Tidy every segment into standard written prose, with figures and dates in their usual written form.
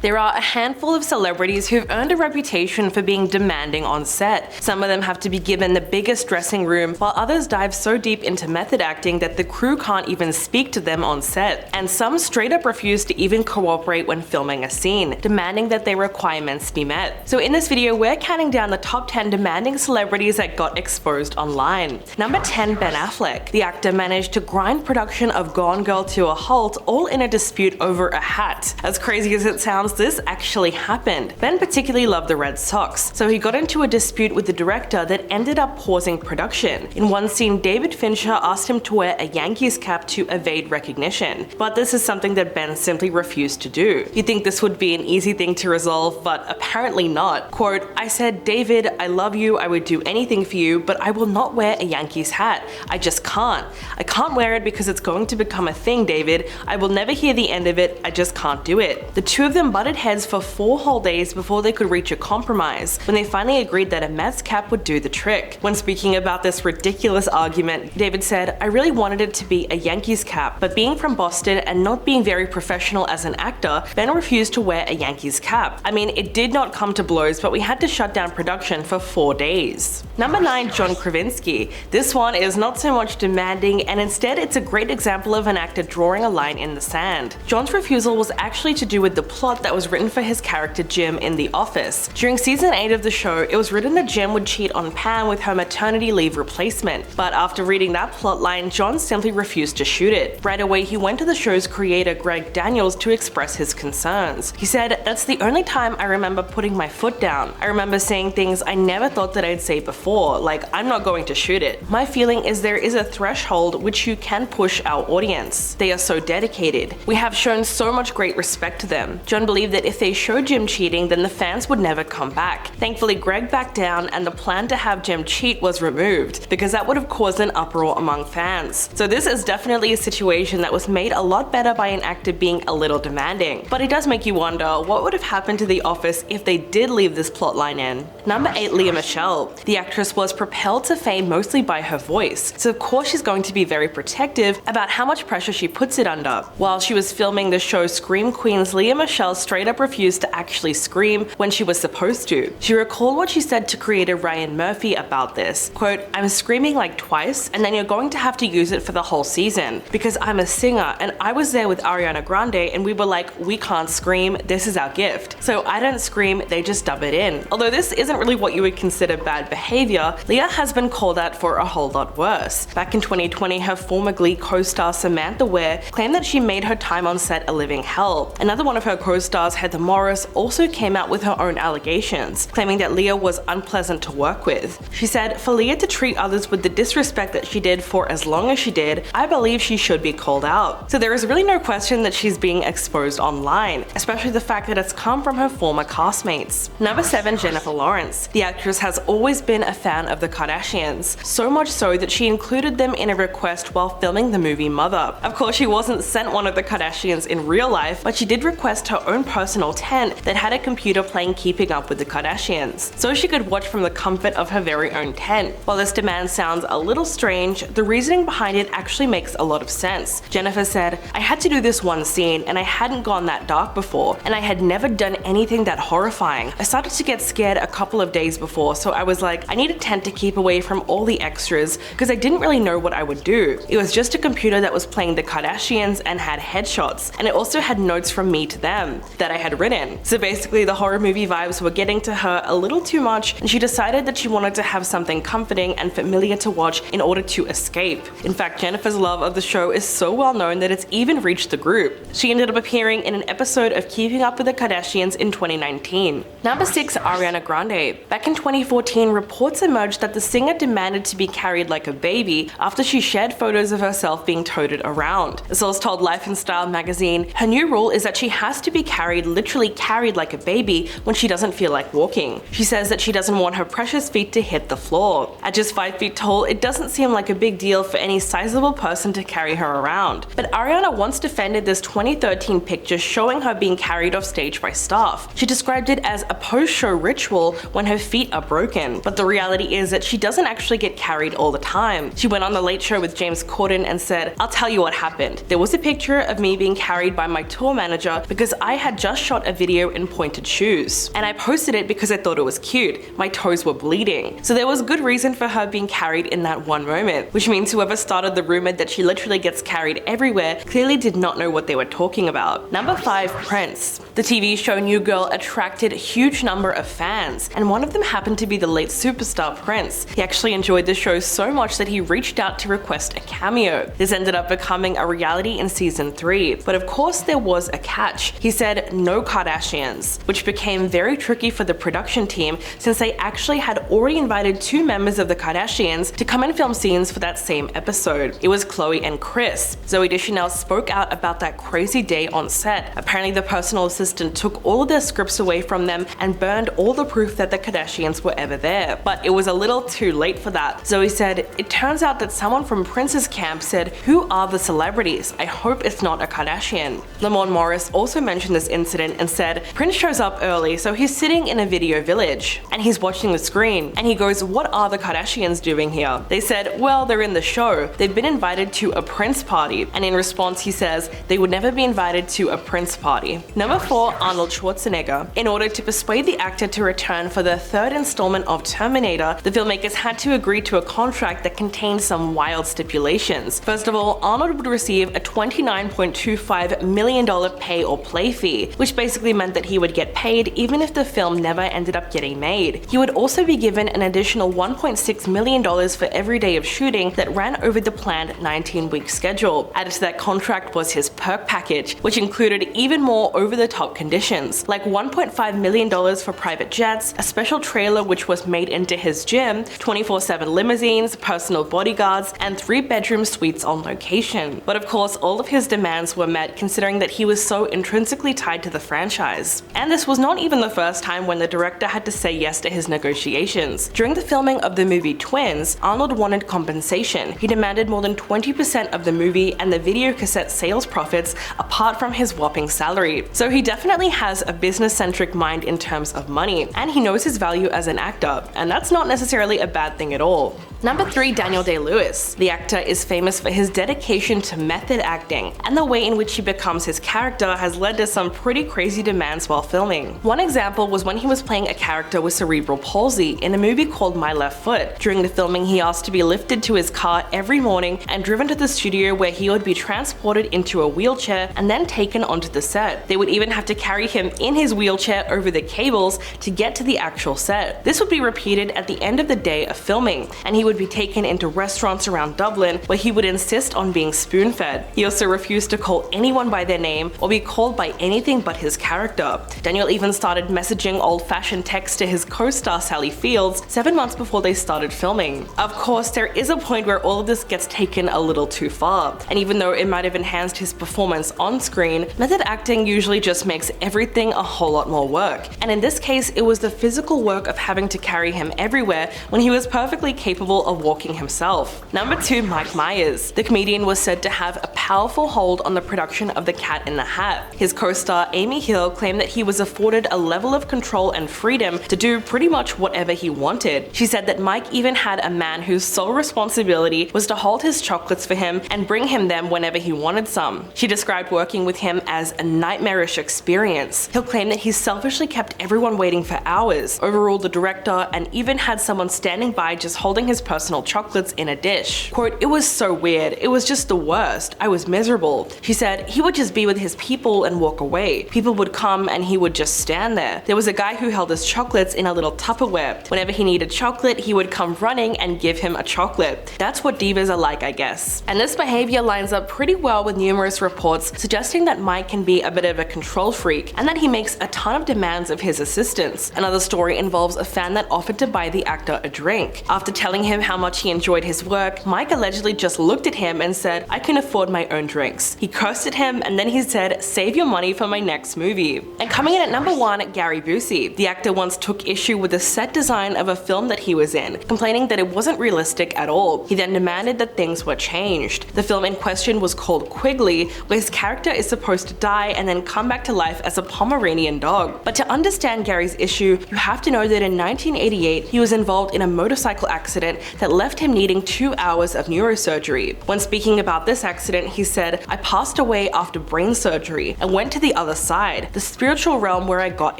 There are a handful of celebrities who've earned a reputation for being demanding on set. Some of them have to be given the biggest dressing room, while others dive so deep into method acting that the crew can't even speak to them on set. And some straight up refuse to even cooperate when filming a scene, demanding that their requirements be met. So in this video, we're counting down the top 10 demanding celebrities that got exposed online. Number 10, Ben Affleck. The actor managed to grind production of Gone Girl to a halt, all in a dispute over a hat. As crazy as it sounds, this actually happened. Ben particularly loved the Red Sox, so he got into a dispute with the director that ended up pausing production. In one scene, David Fincher asked him to wear a Yankees cap to evade recognition, but this is something that Ben simply refused to do. You'd think this would be an easy thing to resolve, but apparently not. Quote, "I said, David, I love you, I would do anything for you, but I will not wear a Yankees hat. I just can't. I can't wear it because it's going to become a thing, David. I will never hear the end of it, I just can't do it." The two of them butted heads for 4 whole days before they could reach a compromise, when they finally agreed that a Mets cap would do the trick. When speaking about this ridiculous argument, David said, "I really wanted it to be a Yankees cap, but being from Boston and not being very professional as an actor, Ben refused to wear a Yankees cap. I mean, it did not come to blows, but we had to shut down production for 4 days. Number 9, John Krasinski. This one is not so much demanding, and instead it's a great example of an actor drawing a line in the sand. John's refusal was actually to do with the plot that was written for his character Jim in The Office. During season 8 of the show, it was written that Jim would cheat on Pam with her maternity leave replacement, but after reading that plotline, John simply refused to shoot it. Right away, he went to the show's creator Greg Daniels to express his concerns. He said, "That's the only time I remember putting my foot down. I remember saying things I never thought that I'd say before, like I'm not going to shoot it. My feeling is there is a threshold which you can push our audience. They are so dedicated. We have shown so much great respect to them." John believed that if they showed Jim cheating, then the fans would never come back. Thankfully, Greg backed down and the plan to have Jim cheat was removed, because that would have caused an uproar among fans. So this is definitely a situation that was made a lot better by an actor being a little demanding. But it does make you wonder what would have happened to The Office if they did leave this plotline in. Number 8, Lea Michele. The actress was propelled to fame mostly by her voice, so of course she's going to be very protective about how much pressure she puts it under. While she was filming the show Scream Queens, Lea Michele straight up refused to actually scream when she was supposed to. She recalled what she said to creator Ryan Murphy about this. Quote, "I'm screaming like twice, and then you're going to have to use it for the whole season, because I'm a singer and I was there with Ariana Grande and we were like, we can't scream, this is our gift. So I don't scream, they just dub it in." Although this isn't really what you would consider bad behavior, Lea has been called out for a whole lot worse. Back in 2020, her former Glee co-star Samantha Ware claimed that she made her time on set a living hell. Another one of her co-stars, Heather Morris, also came out with her own allegations, claiming that Lea was unpleasant to work with. She said, "For Lea to treat others with the disrespect that she did for as long as she did, I believe she should be called out." So there is really no question that she's being exposed online, especially the fact that it's come from her former castmates. Number 7, Jennifer Lawrence. The actress has always been a fan of the Kardashians, so much so that she included them in a request while filming the movie Mother. Of course, she wasn't sent one of the Kardashians in real life, but she did request her own personal tent that had a computer playing Keeping Up with the Kardashians, so she could watch from the comfort of her very own tent. While this demand sounds a little strange, the reasoning behind it actually makes a lot of sense. Jennifer said, "I had to do this one scene and I hadn't gone that dark before, and I had never done anything that horrifying. I started to get scared a couple of days before, so I was like, I need a tent to keep away from all the extras because I didn't really know what I would do. It was just a computer that was playing the Kardashians and had headshots, and it also had notes from me to them that I had written." So basically the horror movie vibes were getting to her a little too much, and she decided that she wanted to have something comforting and familiar to watch in order to escape. In fact, Jennifer's love of the show is so well known that it's even reached the group. She ended up appearing in an episode of Keeping Up with the Kardashians in 2019. Number 6, Ariana Grande. Back in 2014, reports emerged that the singer demanded to be carried like a baby after she shared photos of herself being toted around. The source told Life and Style magazine, "Her new rule is that she has to be carried, literally carried like a baby when she doesn't feel like walking. She says that she doesn't want her precious feet to hit the floor. At just 5 feet tall, it doesn't seem like a big deal for any sizable person to carry her around." But Ariana once defended this 2013 picture showing her being carried off stage by staff. She described it as a post-show ritual when her feet are broken, but the reality is that she doesn't actually get carried all the time. She went on The Late Show with James Corden and said, "I'll tell you what happened. There was a picture of me being carried by my tour manager because I had had just shot a video in pointed shoes. And I posted it because I thought it was cute. My toes were bleeding. So there was good reason for her being carried in that one moment, which means whoever started the rumor that she literally gets carried everywhere clearly did not know what they were talking about. Number 5. Prince. The TV show New Girl attracted a huge number of fans, and one of them happened to be the late superstar Prince. He actually enjoyed the show so much that he reached out to request a cameo. This ended up becoming a reality in season 3, but of course there was a catch. He said no Kardashians, which became very tricky for the production team since they actually had already invited 2 members of the Kardashians to come and film scenes for that same episode. It was Khloe and Kris. Zooey Deschanel spoke out about that crazy day on set. Apparently the personal assistant took all of their scripts away from them and burned all the proof that the Kardashians were ever there. But it was a little too late for that. Zooey said, "It turns out that someone from Prince's camp said, 'Who are the celebrities? I hope it's not a Kardashian.'" Lamorne Morris also mentioned this incident and said, "Prince shows up early, so he's sitting in a video village and he's watching the screen and he goes, 'What are the Kardashians doing here?' They said, 'Well, they're in the show. They've been invited to a Prince party.' And in response he says, 'They would never be invited to a Prince party.'" Number 4. Arnold Schwarzenegger. In order to persuade the actor to return for the 3rd installment of Terminator, the filmmakers had to agree to a contract that contained some wild stipulations. First of all, Arnold would receive a $29.25 million pay or play fee, which basically meant that he would get paid even if the film never ended up getting made. He would also be given an additional $1.6 million for every day of shooting that ran over the planned 19-week schedule. Added to that contract was his perk package, which included even more over-the-top conditions, like $1.5 million for private jets, a special trailer which was made into his gym, 24/7 limousines, personal bodyguards, and 3-bedroom suites on location. But of course, all of his demands were met considering that he was so intrinsically tied to the franchise. And this was not even the first time when the director had to say yes to his negotiations. During the filming of the movie Twins, Arnold wanted compensation. He demanded more than 20% of the movie and the video cassette sales profits apart from his whopping salary. So he definitely has a business-centric mind in terms of money, and he knows his value as an actor, and that's not necessarily a bad thing at all. Number 3. Daniel Day-Lewis. The actor is famous for his dedication to method acting, and the way in which he becomes his character has led to some pretty crazy demands while filming. One example was when he was playing a character with cerebral palsy in a movie called My Left Foot. During the filming, he asked to be lifted to his car every morning and driven to the studio where he would be transported into a wheelchair and then taken onto the set. They would even have to carry him in his wheelchair over the cables to get to the actual set. This would be repeated at the end of the day of filming, and he would be taken into restaurants around Dublin where he would insist on being spoon-fed. He also refused to call anyone by their name or be called by anything but his character. Daniel even started messaging old-fashioned texts to his co-star Sally Fields 7 months before they started filming. Of course, there is a point where all of this gets taken a little too far, and even though it might have enhanced his performance on screen, method acting usually just makes everything a whole lot more work. And in this case, it was the physical work of having to carry him everywhere when he was perfectly capable of walking himself. Number 2. Mike Myers. The comedian was said to have a powerful hold on the production of The Cat in the Hat. His co-star Amy Hill claimed that he was afforded a level of control and freedom to do pretty much whatever he wanted. She said that Mike even had a man whose sole responsibility was to hold his chocolates for him and bring him them whenever he wanted some. She described working with him as a nightmarish experience. Hill claimed that he selfishly kept everyone waiting for hours, overruled the director, and even had someone standing by just holding his personal chocolates in a dish. Quote, "It was so weird. It was just the worst. I was miserable." She said he would just be with his people and walk away. People would come and he would just stand there. There was a guy who held his chocolates in a little Tupperware. Whenever he needed chocolate, he would come running and give him a chocolate. That's what divas are like, I guess. And this behavior lines up pretty well with numerous reports suggesting that Mike can be a bit of a control freak and that he makes a ton of demands of his assistants. Another story involves a fan that offered to buy the actor a drink. After telling him how much he enjoyed his work, Mike allegedly just looked at him and said, "I can afford my own drinks." He cursed at him and then he said, "Save your money for my next movie." And coming in at number 1, Gary Busey. The actor once took issue with the set design of a film that he was in, complaining that it wasn't realistic at all. He then demanded that things were changed. The film in question was called Quigley, where his character is supposed to die and then come back to life as a Pomeranian dog. But to understand Gary's issue, you have to know that in 1988, he was involved in a motorcycle accident that left him needing 2 hours of neurosurgery. When speaking about this accident, he said, "I passed away after brain surgery and went to the other side, the spiritual realm where I got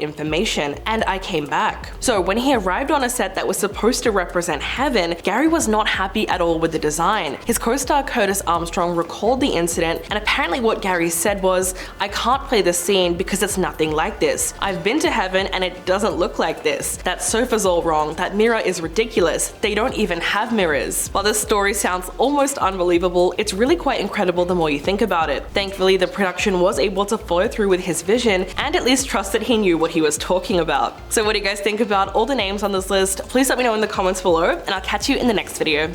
information, and I came back." So when he arrived on a set that was supposed to represent heaven, Gary was not happy at all with the design. His co-star Curtis Armstrong recalled the incident, and apparently what Gary said was, "I can't play this scene because it's nothing like this. I've been to heaven and it doesn't look like this. That sofa's all wrong, that mirror is ridiculous, they don't even have mirrors." While this story sounds almost unbelievable, it's really quite incredible the more you think about it. Thankfully, the production was able to follow through with his vision and at least trust that he knew what he was talking about. So what do you guys think about all the names on this list? Please let me know in the comments below, and I'll catch you in the next video.